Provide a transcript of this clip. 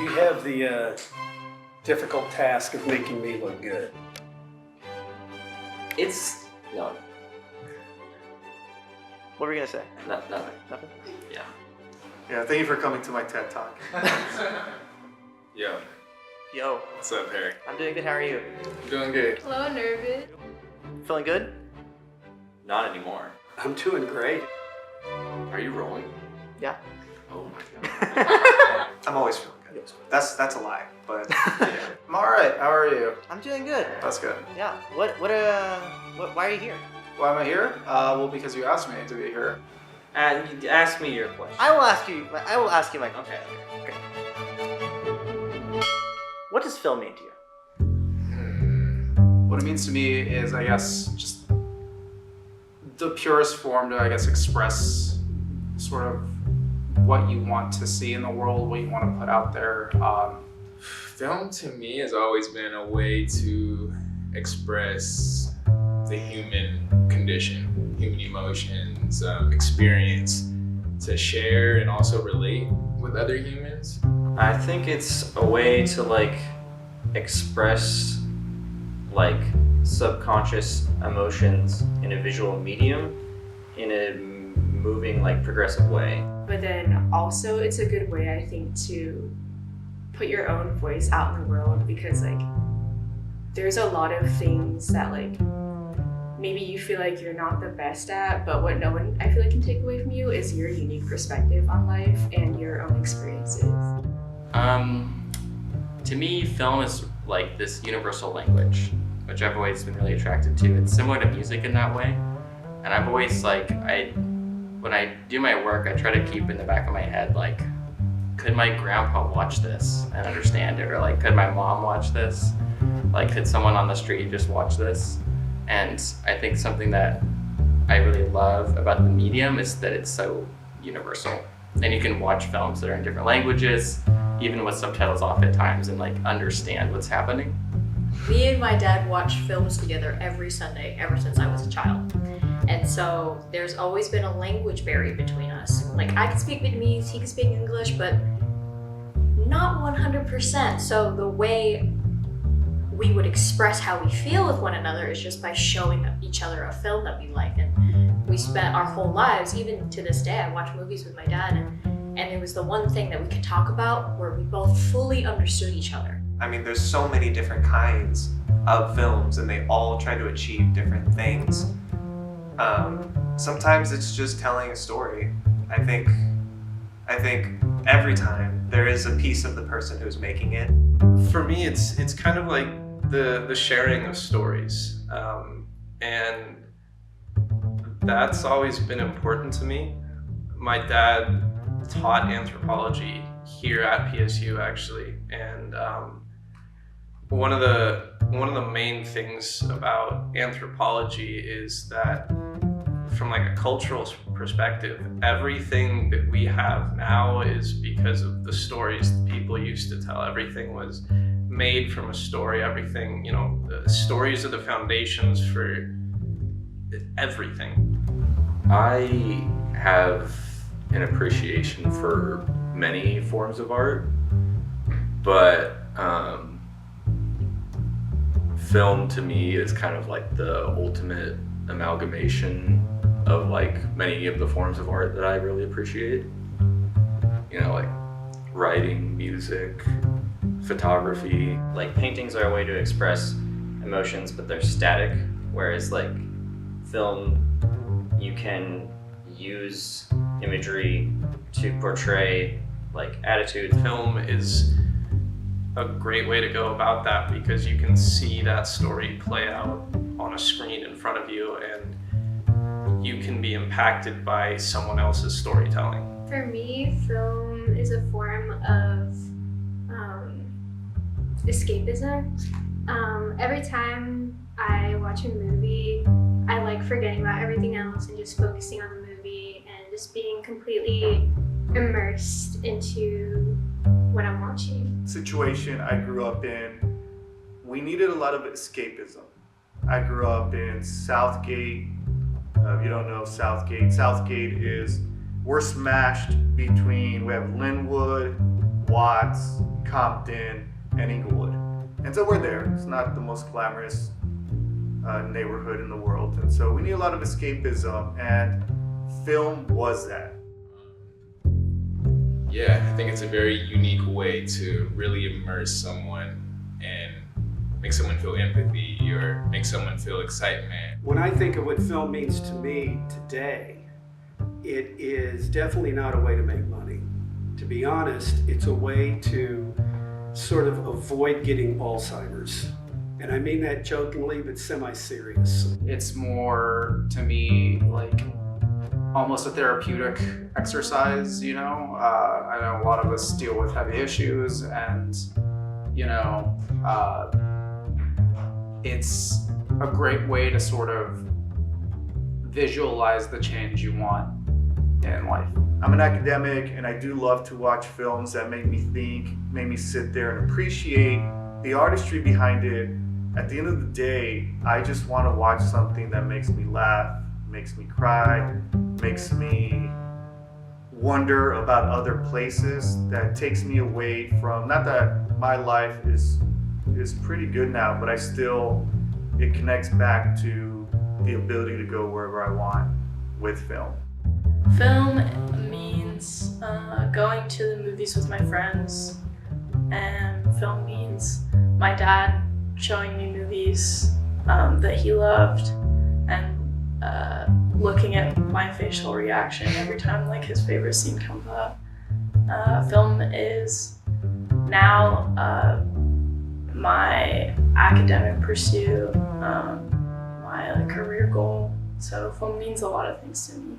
You have the difficult task of making me look good. It's no, What were you gonna say? nothing. Nothing? Yeah. Yeah, thank you for coming to my TED Talk. Yo, Yo, what's up, Harry? I'm doing good. How are you? Doing good. Hello, nervous. Feeling good? Not anymore. I'm doing great. Are you rolling? Yeah. Oh my god. I'm always feeling good. That's a lie, but yeah. I'm all right. How are you? I'm doing good. That's good. Yeah. Why are you here? Why am I here? Well, because you asked me to be here. And you ask me your question. I will ask you my question. Okay. What does film mean to you? What it means to me is, I guess, just the purest form to, I guess, express sort of what you want to see in the world, what you want to put out there. Film to me has always been a way to express the human condition, human emotions, experience, to share and also relate with other humans. I think it's a way to like express like subconscious emotions in a visual medium in a moving like progressive way. But then also it's a good way, I think, to put your own voice out in the world, because like there's a lot of things that like maybe you feel like you're not the best at, but what no one I feel like can take away from you is your unique perspective on life and your own experiences. To me, film is like this universal language, which I've always been really attracted to. It's similar to music in that way. And I've always when I do my work, I try to keep in the back of my head, like, could my grandpa watch this and understand it? Or like, could my mom watch this? Like, could someone on the street just watch this? And I think something that I really love about the medium is that it's so universal. And you can watch films that are in different languages, even with subtitles off at times, and like understand what's happening. Me and my dad watch films together every Sunday ever since I was a child. And so there's always been a language barrier between us. Like I can speak Vietnamese, he can speak English, but not 100%. So the way we would express how we feel with one another is just by showing each other a film that we like. And we spent our whole lives, even to this day, I watch movies with my dad, and it was the one thing that we could talk about where we both fully understood each other. I mean, there's so many different kinds of films, and they all try to achieve different things. Sometimes it's just telling a story. I think every time there is a piece of the person who's making it. For me, it's kind of like the sharing of stories, and that's always been important to me. My dad taught anthropology here at PSU actually, and one of the main things about anthropology is that from like a cultural perspective, everything that we have now is because of the stories people used to tell. Everything was made from a story. Everything, the stories are the foundations for everything. I have an appreciation for many forms of art, but film to me is kind of like the ultimate amalgamation of like many of the forms of art that I really appreciate. Like writing, music, photography. Like paintings are a way to express emotions, but they're static, whereas like film, you can use imagery to portray like attitudes. Film is a great way to go about that because you can see that story play out on a screen in front of you, and you can be impacted by someone else's storytelling. For me, film is a form of escapism. Every time I watch a movie, I like forgetting about everything else and just focusing on the movie and just being completely immersed into what I'm watching. Situation I grew up in, we needed a lot of escapism. I grew up in Southgate. If you don't know Southgate, we're smashed between, we have Linwood, Watts, Compton, and Inglewood. And so we're there. It's not the most glamorous neighborhood in the world. And so we need a lot of escapism, and film was that. Yeah, I think it's a very unique way to really immerse someone and make someone feel empathy or make someone feel excitement. When I think of what film means to me today, it is definitely not a way to make money. To be honest, it's a way to sort of avoid getting Alzheimer's. And I mean that jokingly, but semi-serious. It's more, to me, like almost a therapeutic exercise, you know? I know a lot of us deal with heavy issues, and, you know, it's a great way to sort of visualize the change you want in life. I'm an academic, and I do love to watch films that make me think, make me sit there and appreciate the artistry behind it. At the end of the day, I just want to watch something that makes me laugh, makes me cry, makes me wonder about other places, that takes me away from, not that my life is pretty good now, but it connects back to the ability to go wherever I want with film. Film means going to the movies with my friends, and film means my dad showing me movies that he loved, and looking at my facial reaction every time like his favorite scene comes up. Film is now my academic pursuit, my career goal. So film means a lot of things to me.